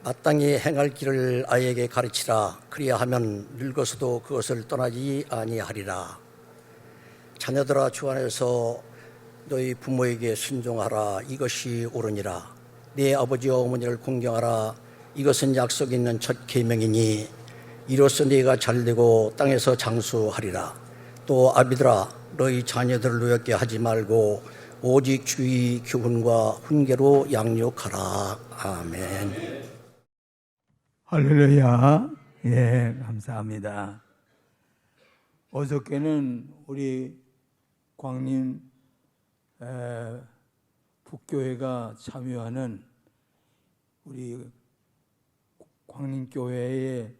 마땅히 행할 길을 아이에게 가르치라. 그리하면 늙어서도 그것을 떠나지 아니하리라. 자녀들아, 주 안에서 너희 부모에게 순종하라. 이것이 옳으니라. 네 아버지와 어머니를 공경하라. 이것은 약속 있는 첫 계명이니 이로써 네가 잘되고 땅에서 장수하리라. 또 아비들아, 너희 자녀들을 노엽게 하지 말고 오직 주의 교훈과 훈계로 양육하라. 아멘. 할렐루야. 예, 감사합니다. 어저께는 우리 광림 북교회가 참여하는 우리 광림교회의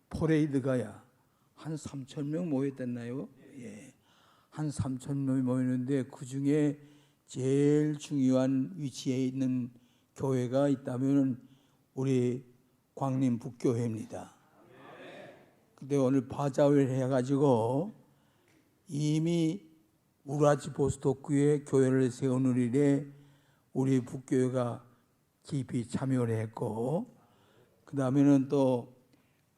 퍼레이드가 한 3,000명 모였댔나요? 예, 한 3,000명이 모였는데 그 중에 제일 중요한 위치에 있는 교회가 있다면 우리 광림 북교회입니다. 근데 오늘 바자회를 해가지고 이미 우라지보스토크에 교회를 세우는 일에 우리 북교회가 깊이 참여를 했고, 그 다음에는 또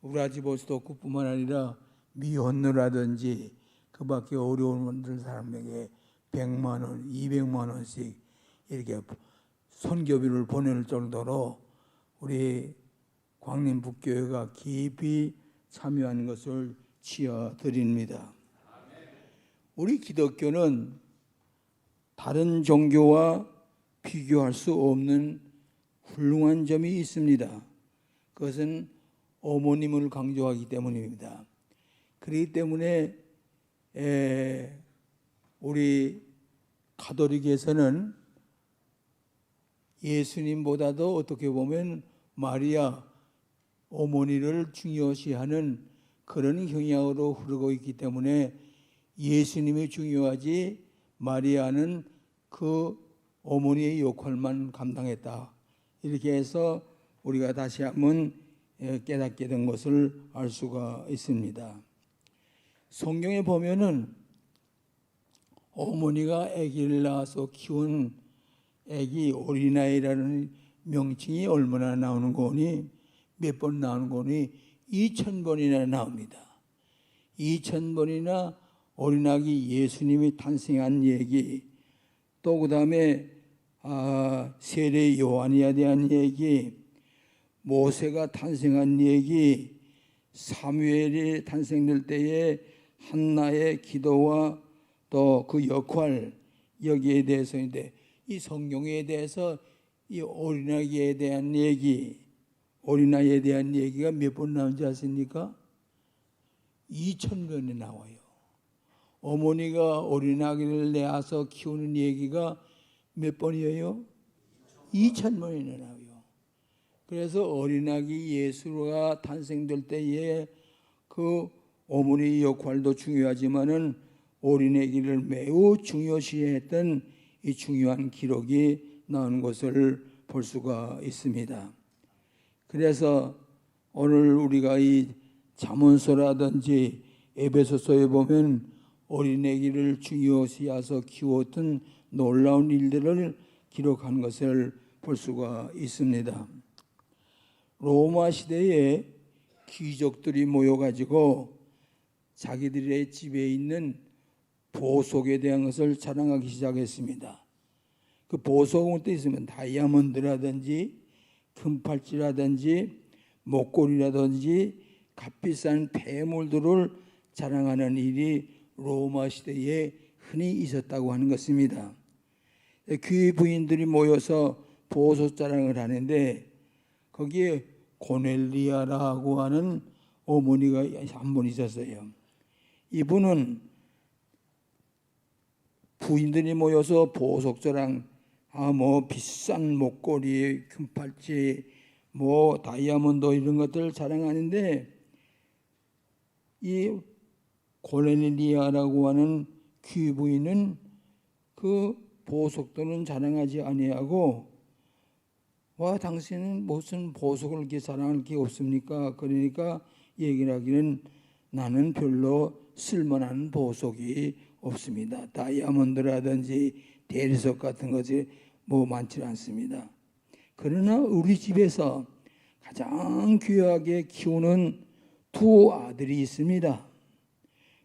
우라지보스토크뿐만 아니라 미혼노라든지 그 밖에 어려운 사람에게 100만 원, 200만 원씩 이렇게 선교비를 보낼 정도로 우리 광림 북교회가 깊이 참여한 것을 치어드립니다. 우리 기독교는 다른 종교와 비교할 수 없는 훌륭한 점이 있습니다. 그것은 어머님을 강조하기 때문입니다. 그렇기 때문에 우리 가톨릭에서는 예수님보다도 어떻게 보면 마리아 어머니를 중요시하는 그런 경향으로 흐르고 있기 때문에 예수님이 중요하지 마리아는 그 어머니의 역할만 감당했다. 이렇게 해서 우리가 다시 한번 깨닫게 된 것을 알 수가 있습니다. 성경에 보면은 어머니가 아기를 낳아서 키운 아기 어린아이라는 명칭이 얼마나 나오는 거니? 몇 번 나오는 거니? 2,000번이나 나옵니다. 2,000번이나 어린아기 예수님이 탄생한 얘기, 또 그 다음에 세례 요한에 대한 얘기, 모세가 탄생한 얘기, 사무엘이 탄생될 때에 한나의 기도와 또 그 역할, 여기에 대해서인데, 이 성경에 대해서 이 어린아기에 대한 얘기, 어린아이에 대한 얘기가 몇 번 나온지 아십니까? 2,000번이 나와요. 어머니가 어린아기를 낳아서 키우는 얘기가 몇 번이에요? 2,000번이나 나와요. 그래서 어린아기 예수가 탄생될 때에 그 어머니의 역할도 중요하지만은 어린아기를 매우 중요시했던 이 중요한 기록이 나오는 것을 볼 수가 있습니다. 그래서 오늘 우리가 이 잠언서라든지 에베소서에 보면 어린아기를 중요시해서 키웠던 놀라운 일들을 기록한 것을 볼 수가 있습니다. 로마 시대에 귀족들이 모여가지고 자기들의 집에 있는 보석에 대한 것을 자랑하기 시작했습니다. 그 보석은 또 있으면 다이아몬드라든지 금팔찌라든지 목걸이라든지 값비싼 폐물들을 자랑하는 일이 로마 시대에 흔히 있었다고 하는 것입니다. 귀 부인들이 모여서 보석 자랑을 하는데 거기에 고넬리아라고 하는 어머니가 한 분 있었어요. 이분은 부인들이 모여서 보석 자랑, 비싼 목걸이, 금팔찌, 다이아몬드 이런 것들을 자랑하는데 이 고넬리아라고 하는 귀부인은 그 보석들은 자랑하지 아니하고 당신은 무슨 보석을 이렇게 자랑할 게 없습니까? 그러니까 얘기를 하기는 나는 별로 쓸만한 보석이 없습니다. 다이아몬드라든지 대리석 같은 것이 많지 않습니다. 그러나 우리 집에서 가장 귀하게 키우는 두 아들이 있습니다.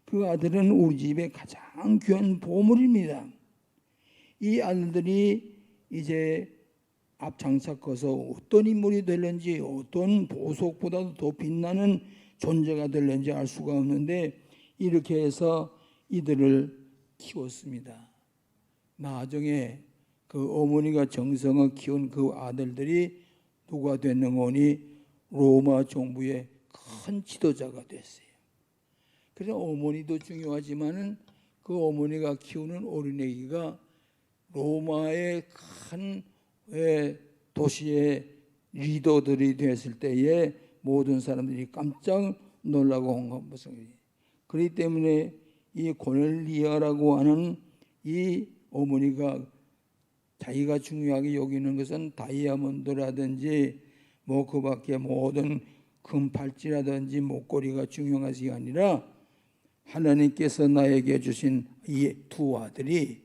그 아들은 우리 집의 가장 귀한 보물입니다. 이 아들들이 이제 앞장차 커서 어떤 인물이 될는지, 어떤 보석보다도 더 빛나는 존재가 될는지 알 수가 없는데, 이렇게 해서 이들을 키웠습니다. 나중에 그 어머니가 정성을 키운 그 아들들이 누가 됐는거니 로마 정부의 큰 지도자가 됐어요. 그래서 어머니도 중요하지만은 그 어머니가 키우는 어린애기가 로마의 큰 도시의 리더들이 됐을 때에 모든 사람들이 깜짝 놀라고 한 것은, 그렇기 때문에 이 고넬리아라고 하는 이 어머니가 자기가 중요하게 여기는 것은 다이아몬드라든지 뭐 그 밖에 모든 금팔찌라든지 목걸이가 중요한 것이 아니라 하나님께서 나에게 주신 이 두 아들이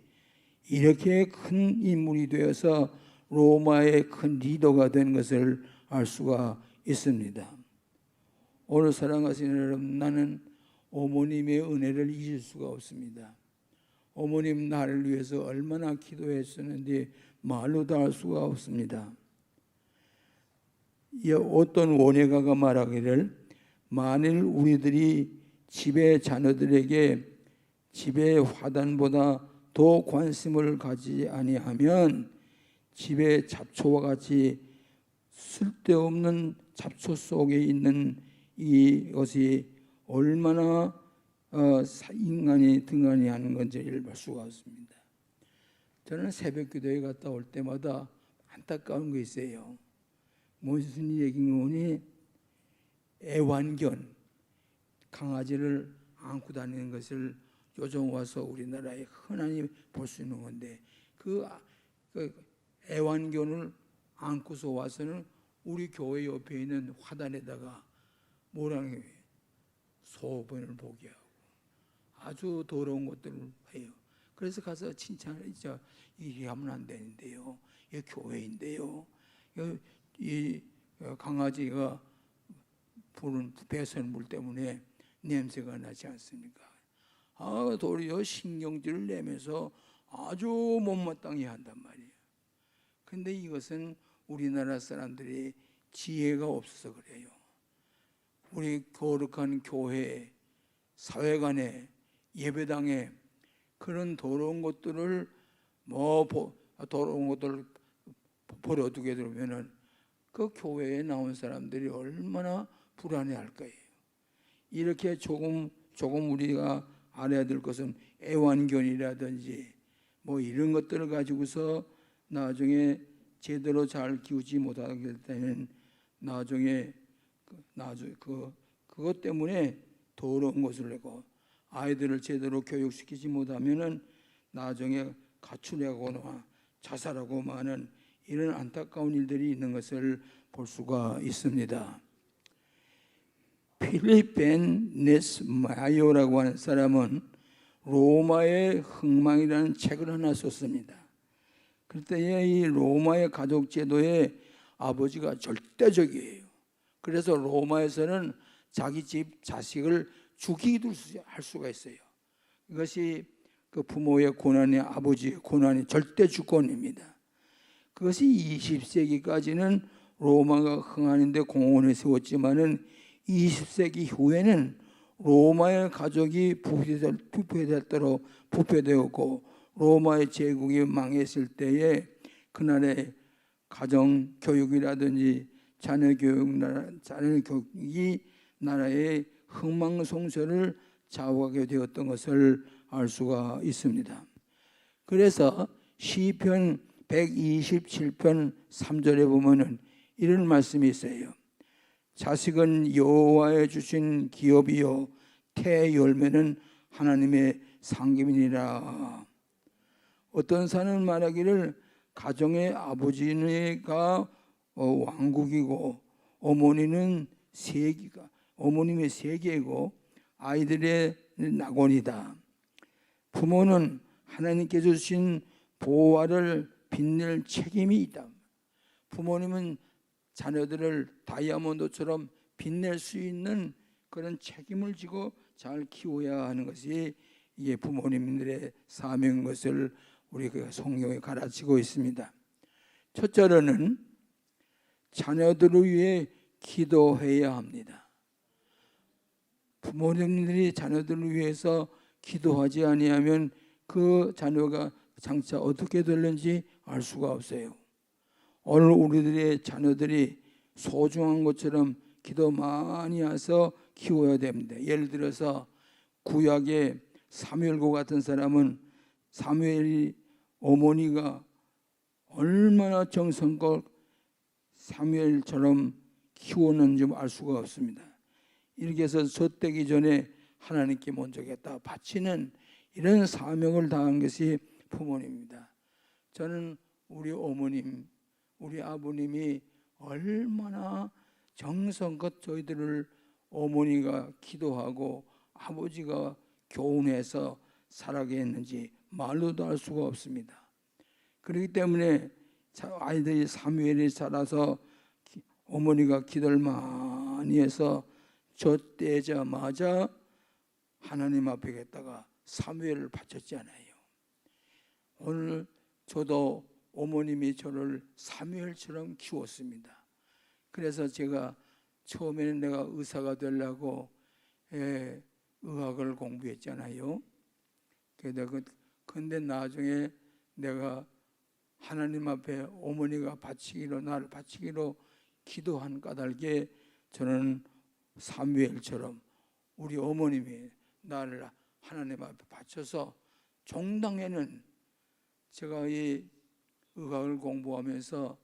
이렇게 큰 인물이 되어서 로마의 큰 리더가 된 것을 알 수가 있습니다. 오늘 사랑하시는 여러분, 나는 어머님의 은혜를 잊을 수가 없습니다. 어머님 나를 위해서 얼마나 기도했었는지 말로 다 할 수가 없습니다. 어떤 원예가가 말하기를, 만일 우리들이 집의 자녀들에게 집의 화단보다 더 관심을 가지지 아니하면 집의 잡초와 같이 쓸데없는 잡초 속에 있는 이것이 얼마나 인간이 등한히 하는 건지를 볼 수가 없습니다. 저는 새벽 기도에 갔다 올 때마다 안타까운 게 있어요. 무슨 얘기인지, 애완견 강아지를 안고 다니는 것을 요즘 와서 우리나라에 흔히 볼 수 있는 건데, 그 애완견을 안고서 와서는 우리 교회 옆에 있는 화단에다가 뭐라는 게 소변을 보게 하고 아주 더러운 것들을 해요. 그래서 가서 칭찬을 했죠. 이렇게 하면 안 되는데요. 이 교회인데요. 이 강아지가 부는 배설물 때문에 냄새가 나지 않습니까? 도리어 신경질을 내면서 아주 못마땅해 한단 말이에요. 근데 이것은 우리나라 사람들이 지혜가 없어서 그래요. 우리 거룩한 교회, 사회관에, 예배당에 그런 더러운 것들을 더러운 것들을 버려두게 되면은 그 교회에 나온 사람들이 얼마나 불안해할 거예요. 이렇게 조금 우리가 알아야 될 것은 애완견이라든지 뭐 이런 것들을 가지고서 나중에 제대로 잘 키우지 못하게 될 때는 나중에 그것 때문에 더러운 것을 내고 아이들을 제대로 교육시키지 못하면은 나중에 가출하거나 자살하고 많은 이런 안타까운 일들이 있는 것을 볼 수가 있습니다. 필립 벤 네스마이어라고 하는 사람은 로마의 흥망이라는 책을 하나 썼습니다. 그때 이 로마의 가족 제도의 아버지가 절대적이에요. 그래서 로마에서는 자기 집 자식을 죽이기도 할 수가 있어요. 이것이 그 부모의 고난이, 아버지의 고난이 절대 주권입니다. 그것이 20세기까지는 로마가 흥하는데 공헌을 세웠지만은 20세기 후에는 로마의 가족이 부패되었고 로마의 제국이 망했을 때에 그날의 가정 교육이라든지 자녀 교육이 나라의 흥망성쇠를 좌우하게 되었던 것을 알 수가 있습니다. 그래서 시편 127편 3절에 보면은 이런 말씀이 있어요. 자식은 여호와의 주신 기업이요 태 열매는 하나님의 상급이니라. 어떤 사람은 말하기를 가정의 아버지가 왕국이고 어머니는 어머님의 세계이고 아이들의 낙원이다. 부모는 하나님께서 주신 보화를 빛낼 책임이 있다. 부모님은 자녀들을 다이아몬드처럼 빛낼 수 있는 그런 책임을 지고 잘 키워야 하는 것이 이게 부모님들의 사명인 것을 우리 그 성경에 가르치고 있습니다. 첫째로는 자녀들을 위해 기도해야 합니다. 부모님들이 자녀들을 위해서 기도하지 아니하면 그 자녀가 장차 어떻게 될는지 알 수가 없어요. 오늘 우리들의 자녀들이 소중한 것처럼 기도 많이 해서 키워야 됩니다. 예를 들어서 구약의 사무엘과 같은 사람은 사무엘이 어머니가 얼마나 정성껏 사무엘처럼 키웠는지 알 수가 없습니다. 이렇게 해서 젖되기 전에 하나님께 먼저 갖다 바치는 이런 사명을 다한 것이 부모님입니다. 저는 우리 어머님, 우리 아버님이 얼마나 정성껏 저희들을 어머니가 기도하고 아버지가 교훈해서 살아게 했는지 말로도 알 수가 없습니다. 그렇기 때문에 아이들이 사무엘이 자라서 어머니가 기도를 많이 해서 젖되자마자 하나님 앞에 갔다가 사무엘을 바쳤지 않아요. 오늘 저도 어머님이 저를 사무엘처럼 키웠습니다. 그래서 제가 처음에는 내가 의사가 되려고 의학을 공부했잖아요. 근데 나중에 내가 하나님 앞에 어머니가 바치기로 나를 바치기로 기도한 까닭에 저는 사무엘처럼 우리 어머님이 나를 하나님 앞에 바쳐서 종당에는 제가 이 의학을 공부하면서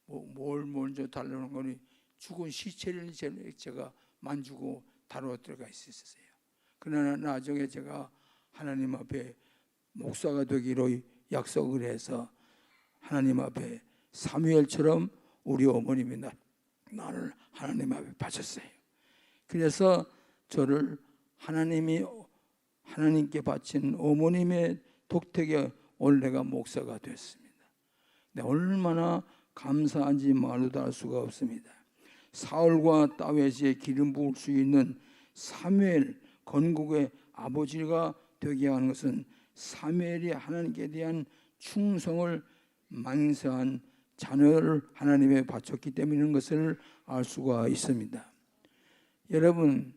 뭘 먼저 다루는 거니 죽은 시체를 제가 만지고 다루어 들어가 있었어요. 그러나 나중에 제가 하나님 앞에 목사가 되기로 약속을 해서 하나님 앞에 사무엘처럼 우리 어머님이 나를 하나님 앞에 바쳤어요. 그래서 저를 하나님께 바친 어머님의 독택에 오늘 내가 목사가 됐습니다. 얼마나 감사한지 말로도 할 수가 없습니다. 사울과 다윗의 기름 부을 수 있는 사무엘 건국의 아버지가 되게 하는 것은 사무엘이 하나님께 대한 충성을 맹세한 자녀를 하나님에 바쳤기 때문인 것을 알 수가 있습니다. 여러분,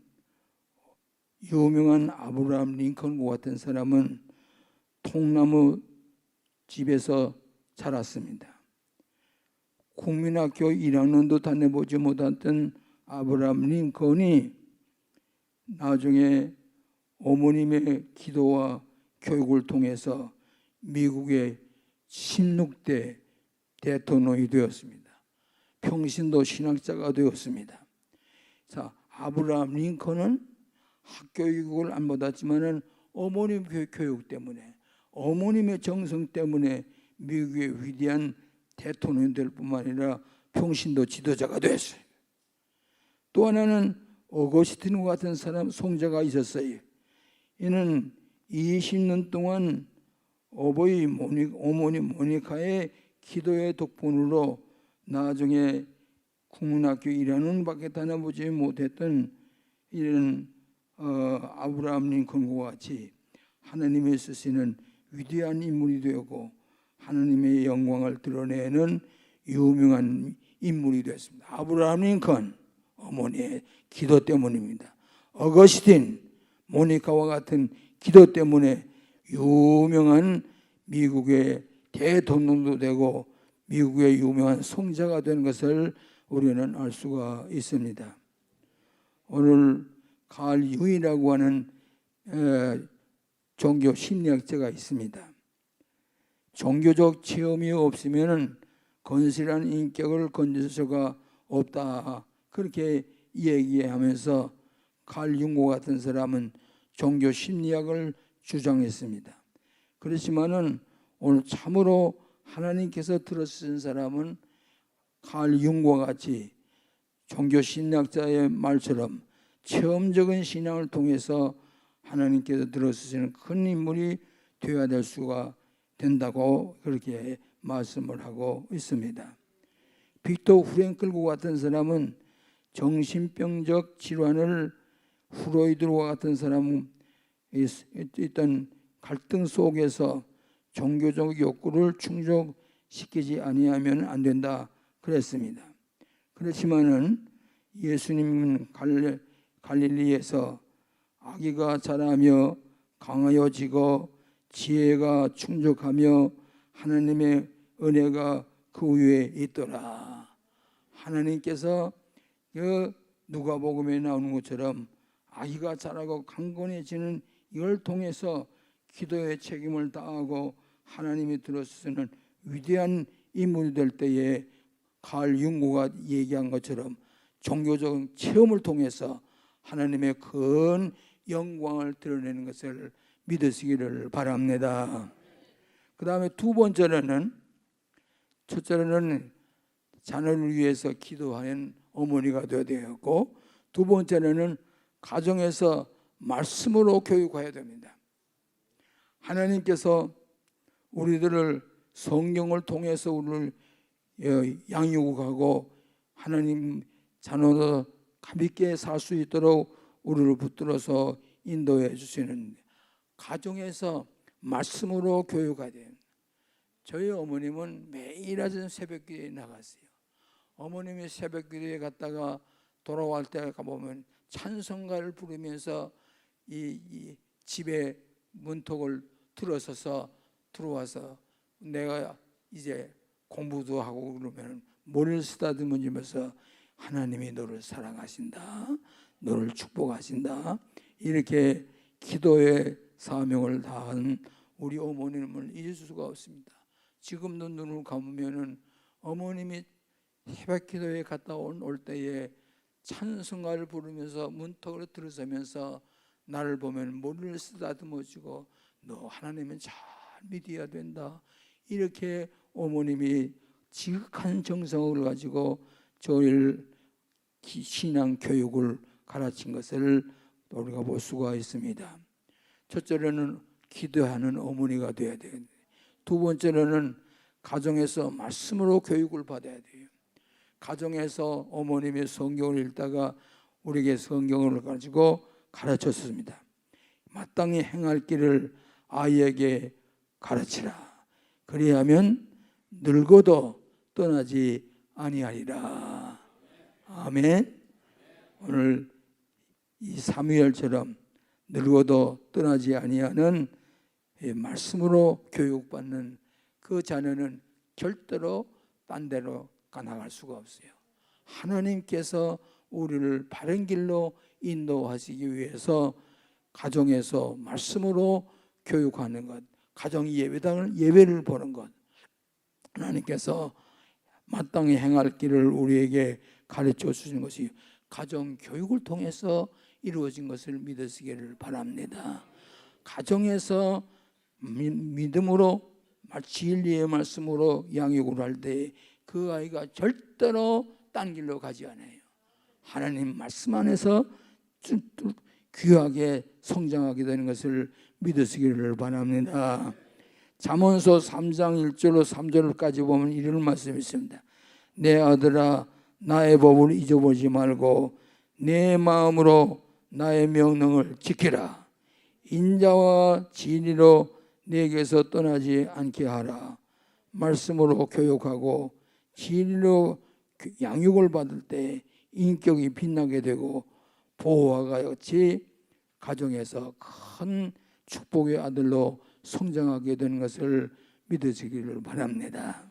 유명한 아브라함 링컨과 같은 사람은 통나무 집에서 자랐습니다. 국민학교 1학년도 다녀보지 못했던 아브라함 링컨이 나중에 어머님의 기도와 교육을 통해서 미국의 16대 대통령이 되었습니다. 평신도 신학자가 되었습니다. 자, 아브라함 링컨은 학교육을 안 받았지만은 어머님 교육 때문에, 어머님의 정성 때문에 미국의 위대한 대통령이 될 뿐만 아니라 평신도 지도자가 됐어요. 또 하나는 어거스틴과 같은 사람 송자가 있었어요. 이는 20년 동안 어머니 모니카의 기도의 덕분으로 나중에 국문학교 1학년밖에 다녀보지 못했던 이런 아브라함 링컨과 같이 하나님의 쓰시는 위대한 인물이 되었고 하나님의 영광을 드러내는 유명한 인물이 되었습니다. 아브라함 링컨 어머니의 기도 때문입니다. 어거스틴 모니카와 같은 기도 때문에 유명한 미국의 대통령도 되고 미국의 유명한 성자가 된 것을 우리는 알 수가 있습니다. 오늘 칼 융이라고 하는 종교 심리학자가 있습니다. 종교적 체험이 없으면 건실한 인격을 건질 수가 없다. 그렇게 얘기하면서 칼 융과 같은 사람은 종교 심리학을 주장했습니다. 그렇지만은 오늘 참으로 하나님께서 들어쓰신 사람은 칼 융과 같이 종교 심리학자의 말처럼 체험적인 신앙을 통해서 하나님께서 들어쓰시는 큰 인물이 되어야 될 수가 된다고 그렇게 말씀을 하고 있습니다. 빅터 프랭클과 같은 사람은 정신병적 질환을 프로이드와 같은 사람은 있던 갈등 속에서 종교적 욕구를 충족시키지 아니하면 안 된다 그랬습니다. 그렇지만은 예수님은 갈릴리에서 아기가 자라며 강하여지고 지혜가 충족하며 하나님의 은혜가 그 위에 있더라. 하나님께서 누가복음에 나오는 것처럼 아기가 자라고 강건해지는 이걸 통해서 기도의 책임을 다하고 하나님이 들어서는 위대한 인물이 될 때에 칼 융고가 얘기한 것처럼 종교적 체험을 통해서 하나님의 큰 영광을 드러내는 것을 믿으시기를 바랍니다. 그 다음에 두 번째로는, 첫째로는 자녀를 위해서 기도하는 어머니가 되어야 되었고, 두 번째로는 가정에서 말씀으로 교육해야 됩니다. 하나님께서 우리들을 성경을 통해서 우리를 양육하고 하나님 자녀로 가볍게 살 수 있도록 우리를 붙들어서 인도해 주시는 가정에서 말씀으로 교육해야 돼요. 저희 어머님은 매일 아침 새벽기도에 나갔어요. 어머님이 새벽기도에 갔다가 돌아올 때 가보면 찬송가를 부르면서 이 집에 문턱을 들어서서 들어와서 내가 이제 공부도 하고 그러면 머리를 쓰다듬으면서 하나님이 너를 사랑하신다, 너를 축복하신다, 이렇게 기도의 사명을 다한 우리 어머님을 잊을 수가 없습니다. 지금도 눈을 감으면은 어머님이 새벽기도에 갔다 올 때에 찬송가를 부르면서 문턱으로 들어서면서 나를 보면 머리를 쓰다듬어주고 너 하나님은 잘 믿어야 된다, 이렇게 어머님이 지극한 정성을 가지고 저희를 신앙 교육을 가르친 것을 우리가 볼 수가 있습니다. 첫째로는 기도하는 어머니가 되어야 돼요. 두 번째로는 가정에서 말씀으로 교육을 받아야 돼요. 가정에서 어머님이 성경을 읽다가 우리에게 성경을 가지고 가르쳤습니다. 마땅히 행할 길을 아이에게 가르치라. 그리하면 늙어도 떠나지 아니하리라. 아멘. 오늘 이 사무엘처럼 늙어도 떠나지 아니하는 말씀으로 교육받는 그 자녀는 절대로 딴 데로 나갈 수가 없어요. 하나님께서 우리를 바른 길로 인도하시기 위해서 가정에서 말씀으로 교육하는 것, 가정 예배를 보는 것, 하나님께서 마땅히 행할 길을 우리에게 가르쳐 주신 것이 가정 교육을 통해서 이루어진 것을 믿으시기를 바랍니다. 가정에서 믿음으로 진리의 말씀으로 양육을 할 때 그 아이가 절대로 딴 길로 가지 않아요. 하나님 말씀 안에서 귀하게 성장하게 되는 것을 믿으시기를 바랍니다. 잠언서 3장 1절로 3절까지 보면 이런 말씀이 있습니다. 내 아들아 나의 법을 잊어보지 말고 내 마음으로 나의 명령을 지키라. 인자와 진리로 내게서 떠나지 않게 하라. 말씀으로 교육하고 진리로 양육을 받을 때 인격이 빛나게 되고 보호와 같이 가정에서 큰 축복의 아들로 성장하게 되는 것을 믿으시기를 바랍니다.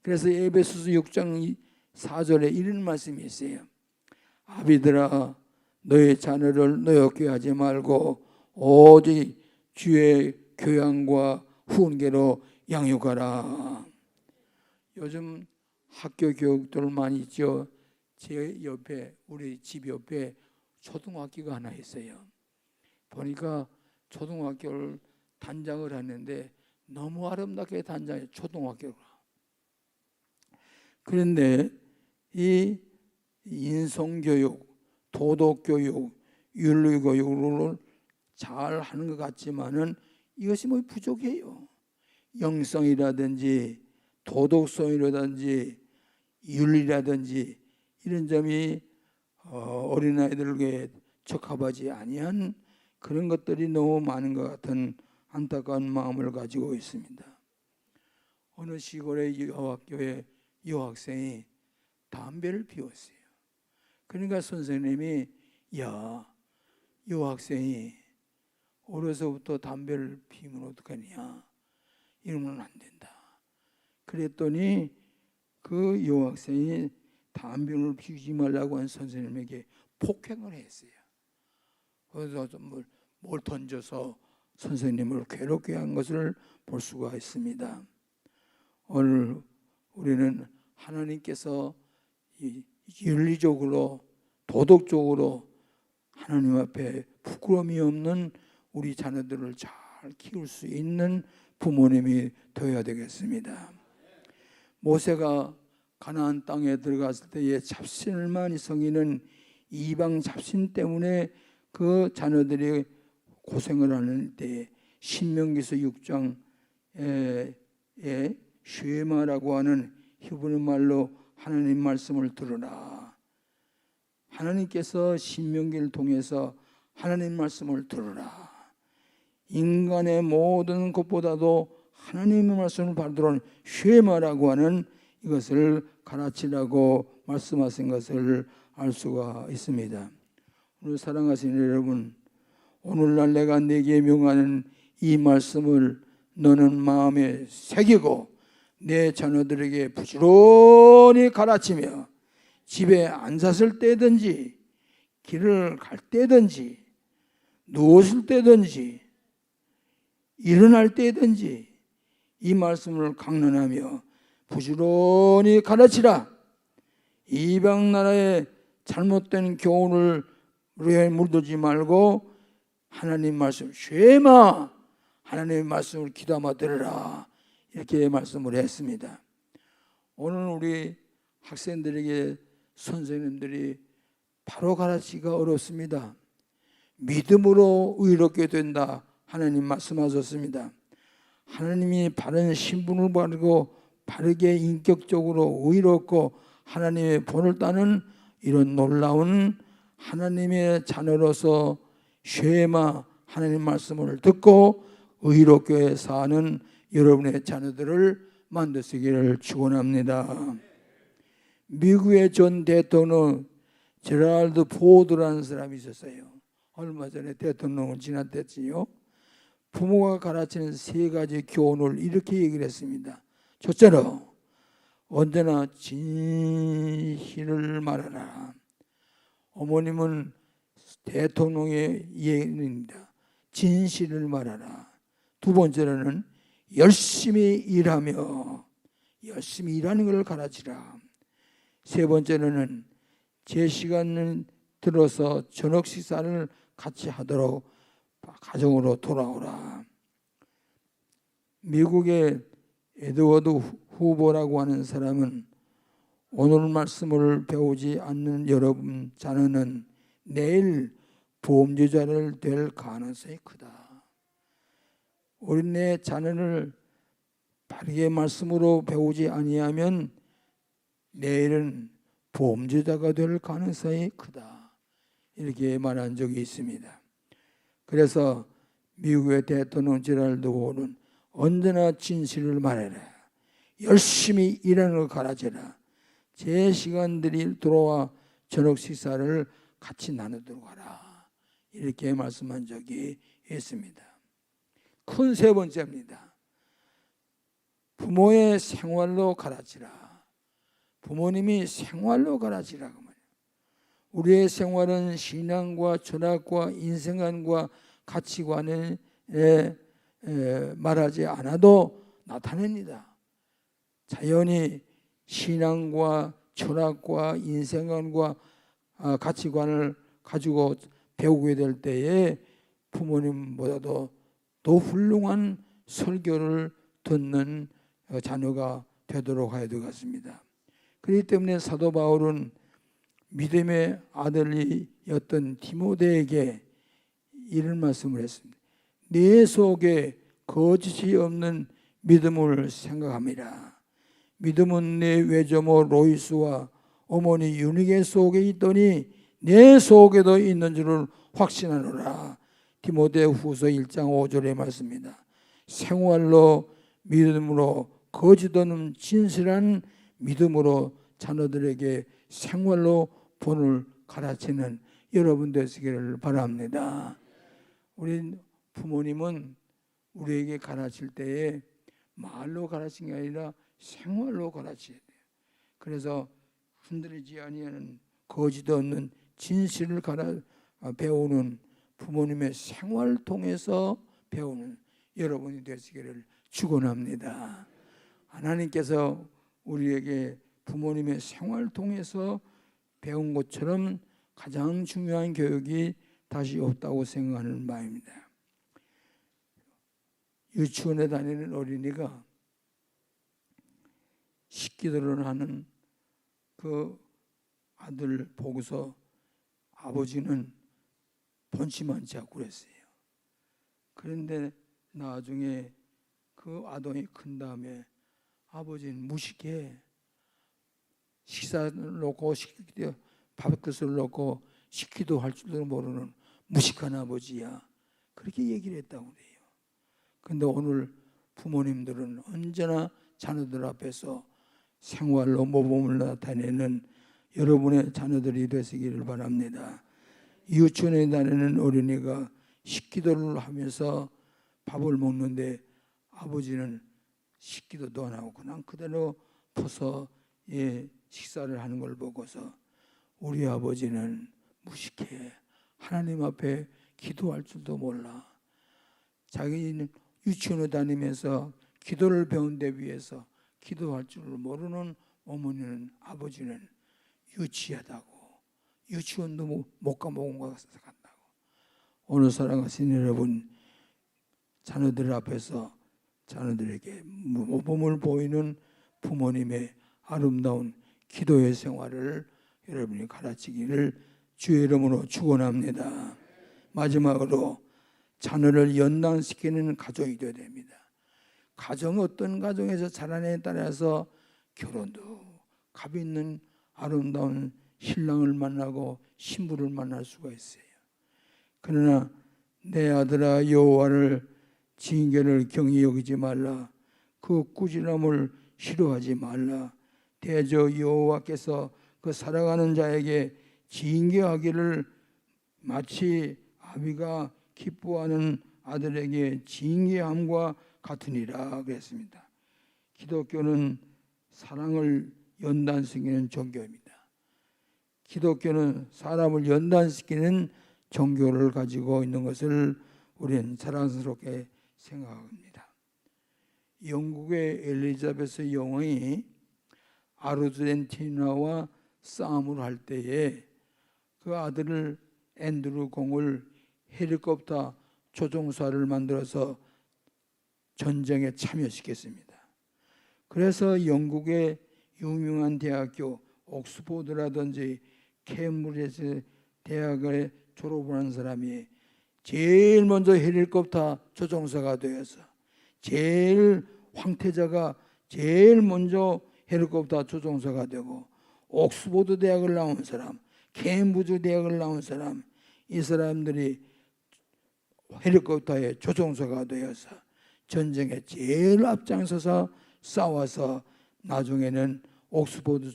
그래서 에베소서 6장 4절에 이런 말씀이 있어요. 아비들아 너의 자녀를 노엽게 하지 말고 오직 주의 교양과 훈계로 양육하라. 요즘 학교 교육들 많이 있죠. 제 옆에 우리 집 옆에 초등학교가 하나 있어요. 보니까 초등학교를 단장을 하는데 너무 아름답게 단장해 초등학교가. 그런데 이 인성교육, 도덕교육, 윤리교육을 잘 하는 것 같지만은 이것이 뭐 부족해요. 영성이라든지 도덕성이라든지 윤리라든지 이런 점이 어린아이들에게 적합하지 아니한 그런 것들이 너무 많은 것 같은 안타까운 마음을 가지고 있습니다. 어느 시골의 여학교에 여학생이 담배를 피웠어요. 그러니까 선생님이 야, 여학생이 어려서부터 담배를 피우면 어떡하냐, 이러면 안 된다. 그랬더니 그 여학생이 담배를 피우지 말라고 한 선생님에게 폭행을 했어요. 그래서 뭘 던져서 선생님을 괴롭게 한 것을 볼 수가 있습니다. 오늘 우리는 하나님께서 윤리적으로 도덕적으로 하나님 앞에 부끄러움이 없는 우리 자녀들을 잘 키울 수 있는 부모님이 되어야 되겠습니다. 모세가 가나안 땅에 들어갔을 때의 잡신을 많이 섬기는 이방 잡신 때문에 그 자녀들이 고생을 하는 때 신명기서 6장에 쉐마라고 하는 히브리 말로 하나님 말씀을 들으라. 하나님께서 신명기를 통해서 하나님 말씀을 들으라. 인간의 모든 것보다도 하나님의 말씀을 받으러 쉐마라고 하는 이것을 가르치라고 말씀하신 것을 알 수가 있습니다. 오늘 사랑하시는 여러분, 오늘날 내가 네게 명하는 이 말씀을 너는 마음에 새기고 내 자녀들에게 부지런히 가르치며 집에 앉았을 때든지 길을 갈 때든지 누웠을 때든지 일어날 때든지 이 말씀을 강론하며 부지런히 가르치라. 이방 나라의 잘못된 교훈을 물들지 말고 하나님 말씀 쉐마, 하나님의 말씀을 귀담아 들으라, 이렇게 말씀을 했습니다. 오늘 우리 학생들에게 선생님들이 바로 가르치기가 어렵습니다. 믿음으로 의롭게 된다, 하나님 말씀하셨습니다. 하나님이 바른 신분을 가지고 바르게 인격적으로 의롭고 하나님의 본을 따는 이런 놀라운 하나님의 자녀로서 쉐마, 하나님 말씀을 듣고 의롭게 사는 여러분의 자녀들을 만드시기를 축원합니다. 미국의 전 대통령 제랄드 포드라는 사람이 있었어요. 얼마 전에 대통령을 지났댔지요. 부모가 가르치는 세 가지 교훈을 이렇게 얘기를 했습니다. 첫째로 언제나 진실을 말하라. 어머님은 대통령의 예언입니다. 진실을 말하라. 두 번째로는 열심히 일하며 열심히 일하는 걸 가르치라. 세 번째로는 제 시간을 들어서 저녁 식사를 같이 하도록 가정으로 돌아오라. 미국의 에드워드 후보라고 하는 사람은 오늘 말씀을 배우지 않는 여러분 자녀는 내일 범죄자를 될 가능성이 크다. 우리 내 자녀를 바르게 말씀으로 배우지 아니하면 내일은 범죄자가 될 가능성이 크다, 이렇게 말한 적이 있습니다. 그래서 미국의 대통령 제랄드 호는 언제나 진실을 말해라. 열심히 일하는 걸 가르쳐라. 제 시간들이 들어와 저녁 식사를 같이 나누도록 하라, 이렇게 말씀한 적이 있습니다. 큰 세 번째입니다. 부모의 생활로 가르치라. 부모님이 생활로 가르치라고 말해요. 우리의 생활은 신앙과 철학과 인생관과 가치관에 말하지 않아도 나타냅니다. 자연히 신앙과 철학과 인생관과 가치관을 가지고 배우게 될 때에 부모님보다도 더 훌륭한 설교를 듣는 자녀가 되도록 해야 되겠습니다. 그렇기 때문에 사도 바울은 믿음의 아들이었던 디모데에게 이런 말씀을 했습니다. 내 속에 거짓이 없는 믿음을 생각합니다. 믿음은 내 외조모 로이스와 어머니 유니게 속에 있더니 내 속에도 있는 줄을 확신하노라. 디모데후서 1장 5절의 말씀입니다. 생활로 믿음으로 거짓 없는 진실한 믿음으로 자녀들에게 생활로 본을 가르치는 여러분 되시기를 바랍니다. 우리 부모님은 우리에게 가르칠 때에 말로 가르치는 게 아니라 생활로 가르쳐야 돼요. 그래서 흔들리지 아니하는 거짓 없는 진실을 배우는 부모님의 생활 통해서 배우는 여러분이 되시기를 축원합니다. 하나님께서 우리에게 부모님의 생활 통해서 배운 것처럼 가장 중요한 교육이 다시 없다고 생각하는 바입니다. 유치원에 다니는 어린이가 식기도를 하는 그 아들 보고서 아버지는 번심하지 않고 그랬어요. 그런데 나중에 그 아동이 큰 다음에 아버지는 무식해. 식사를 놓고 밥그릇을 놓고 식기도 할 줄도 모르는 무식한 아버지야. 그렇게 얘기를 했다고 그래요. 그런데 오늘 부모님들은 언제나 자녀들 앞에서 생활로 모범을 나타내는 여러분의 자녀들이 되시기를 바랍니다. 유치원에 다니는 어린이가 식기도를 하면서 밥을 먹는데 아버지는 식기도도 안 하고 그냥 그대로 퍼서 식사를 하는 걸 보고서 우리 아버지는 무식해. 하나님 앞에 기도할 줄도 몰라. 자기는 유치원에 다니면서 기도를 배운 데 위해서 기도할 줄을 모르는 어머니는 아버지는 유치하다고, 유치원도 못 가먹은 것 같아서 간다고. 오늘 사랑하신 여러분, 자녀들 앞에서 자녀들에게 모범을 보이는 부모님의 아름다운 기도의 생활을 여러분이 가르치기를 주의 이름으로 축원합니다. 마지막으로 자녀를 연단시키는 가정이 되어야 됩니다. 가정 어떤 가정에서 자라느냐에 따라서 결혼도 값 있는 아름다운 신랑을 만나고 신부를 만날 수가 있어요. 그러나 내 아들아 여호와를 징계를 경히 여기지 말라. 그 꾸지람을 싫어하지 말라. 대저 여호와께서 그 살아가는 자에게 징계하기를 마치 아비가 기뻐하는 아들에게 징계함과 같으니라 그랬습니다. 기독교는 사랑을 연단시키는 종교입니다. 기독교는 사람을 연단시키는 종교를 가지고 있는 것을 우리는 자랑스럽게 생각합니다. 영국의 엘리자베스 여왕이 아르헨티나와 싸움을 할 때에 그 아들을 앤드루 공을 헬리콥터 조종사를 만들어서 전쟁에 참여시켰습니다. 그래서 영국의 유명한 대학교 옥스포드라든지 케임브리지 대학을 졸업한 사람이 제일 먼저 헬리콥터 조종사가 되어서 제일 황태자가 제일 먼저 헬리콥터 조종사가 되고 옥스포드 대학을 나온 사람, 케임브리지 대학을 나온 사람, 이 사람들이 헬리콥터의 조종사가 되어서 전쟁에 제일 앞장서서 싸워서 나중에는 옥스포드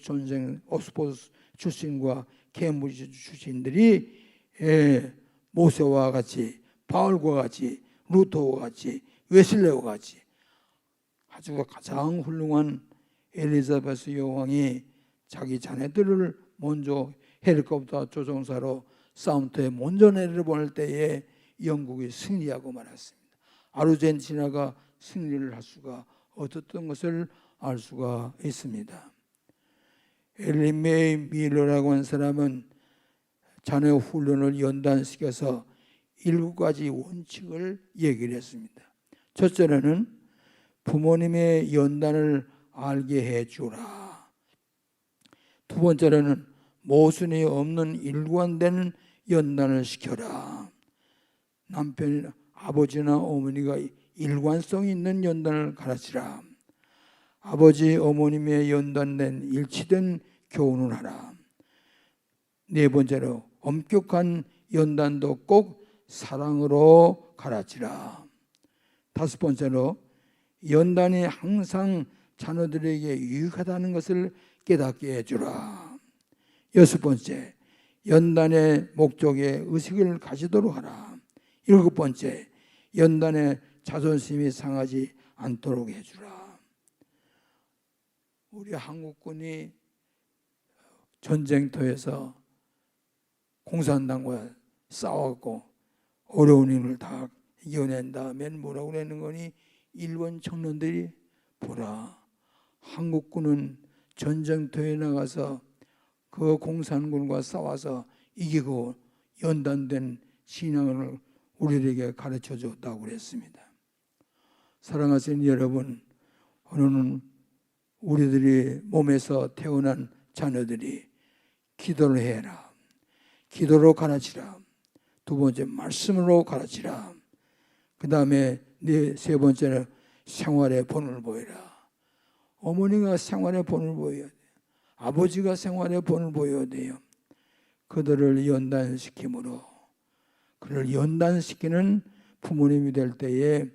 출신과 케임브리지 출신들이 모세와 같이, 바울과 같이, 루터와 같이, 웨슬레와 같이 아주 가장 훌륭한 엘리자베스 여왕이 자기 자녀들을 먼저 헬리콥터 조종사로 싸움터에 먼저 내려보낼 때에 영국이 승리하고 말았습니다. 아르헨티나가 승리를 할 수가 없었던 것을 알 수가 있습니다. 엘리메이 밀러라고 하는 사람은 자녀 훈련을 연단시켜서 7가지 원칙을 얘기를 했습니다. 첫째로는 부모님의 연단을 알게 해주라. 두 번째로는 모순이 없는 일관된 연단을 시켜라. 남편, 아버지나 어머니가 일관성 있는 연단을 가르치라. 아버지 어머님의 연단된 일치된 교훈을 하라. 네 번째로 엄격한 연단도 꼭 사랑으로 가르치라. 다섯 번째로 연단이 항상 자녀들에게 유익하다는 것을 깨닫게 해주라. 여섯 번째, 연단의 목적에 의식을 가지도록 하라. 일곱 번째, 연단의 자존심이 상하지 않도록 해주라. 우리 한국군이 전쟁터에서 공산당과 싸웠고 어려운 일을 다 이겨낸 다음엔 뭐라고 그러는 거니? 일본 청년들이 보라, 한국군은 전쟁터에 나가서 그 공산군과 싸워서 이기고 연단된 신앙을 우리에게 가르쳐 줬다고 그랬습니다. 사랑하시는 여러분, 오늘은 우리들이 몸에서 태어난 자녀들이 기도를 해라. 기도로 가르치라. 두 번째, 말씀으로 가르치라. 그 다음에 세 번째는 생활의 본을 보여라. 어머니가 생활의 본을 보여야 돼요. 아버지가 생활의 본을 보여야 돼요. 그들을 연단시킴으로, 그를 연단시키는 부모님이 될 때에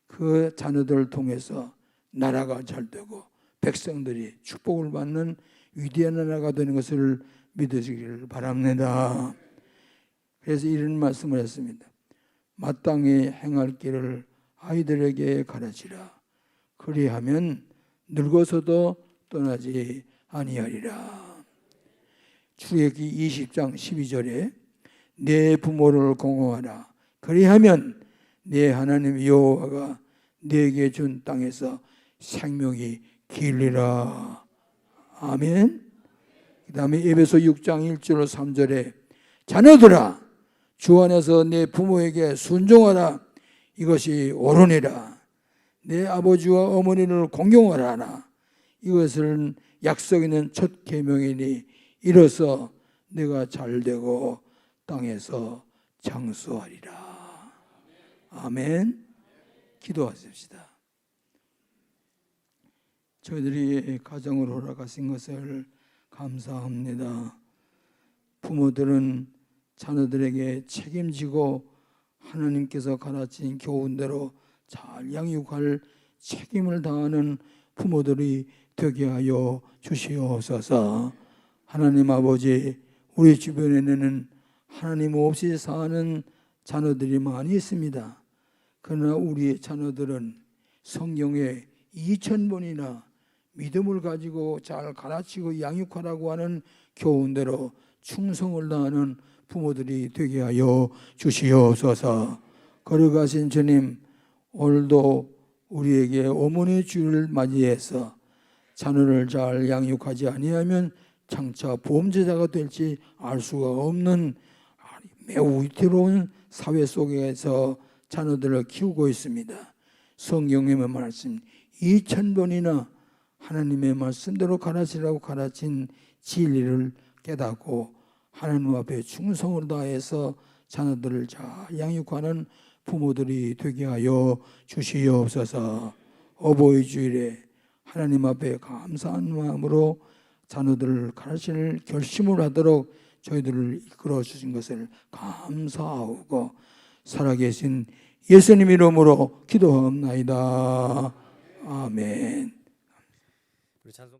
그 자녀들을 통해서 나라가 잘 되고 백성들이 축복을 받는 위대한 나라가 되는 것을 믿으시기를 바랍니다. 그래서 이런 말씀을 했습니다. 마땅히 행할 길을 아이들에게 가르치라. 그리하면 늙어서도 떠나지 아니하리라. 출애굽기 20장 12절에 내 부모를 공경하라. 그리하면 내 하나님 여호와가 네게 준 땅에서 생명이 길리라. 아멘. 그 다음에 에베소 6장 1절 3절에 자녀들아 주 안에서 내 부모에게 순종하라. 이것이 옳으니라. 내 아버지와 어머니를 공경하라. 이것은 약속 있는 첫 계명이니 이로써 내가 잘되고 땅에서 장수하리라. 아멘. 기도하십시다. 저희들이 가정을 허락하신 것을 감사합니다. 부모들은 자녀들에게 책임지고 하나님께서 가르친 교훈대로 잘 양육할 책임을 다하는 부모들이 되게 하여 주시옵소서. 하나님 아버지, 우리 주변에는 하나님 없이 사는 자녀들이 많이 있습니다. 그러나 우리의 자녀들은 성경에 2000번이나 믿음을 가지고 잘 가르치고 양육하라고 하는 교훈대로 충성을 다하는 부모들이 되게 하여 주시옵소서. 걸어가신 주님, 오늘도 우리에게 어머니 주를 맞이해서 자녀를 잘 양육하지 아니하면 장차 범죄자가 될지 알 수가 없는 매우 위태로운 사회 속에서 자녀들을 키우고 있습니다. 성경의 말씀 2000번이나 하나님의 말씀대로 가르치라고 가르친 진리를 깨닫고 하나님 앞에 충성을 다해서 자녀들을 잘 양육하는 부모들이 되게 하여 주시옵소서. 어버이 주일에 하나님 앞에 감사한 마음으로 자녀들을 가르칠 결심을 하도록 저희들을 이끌어 주신 것을 감사하고 살아계신 예수님 이름으로 기도합나이다. 아멘. 우리 찬송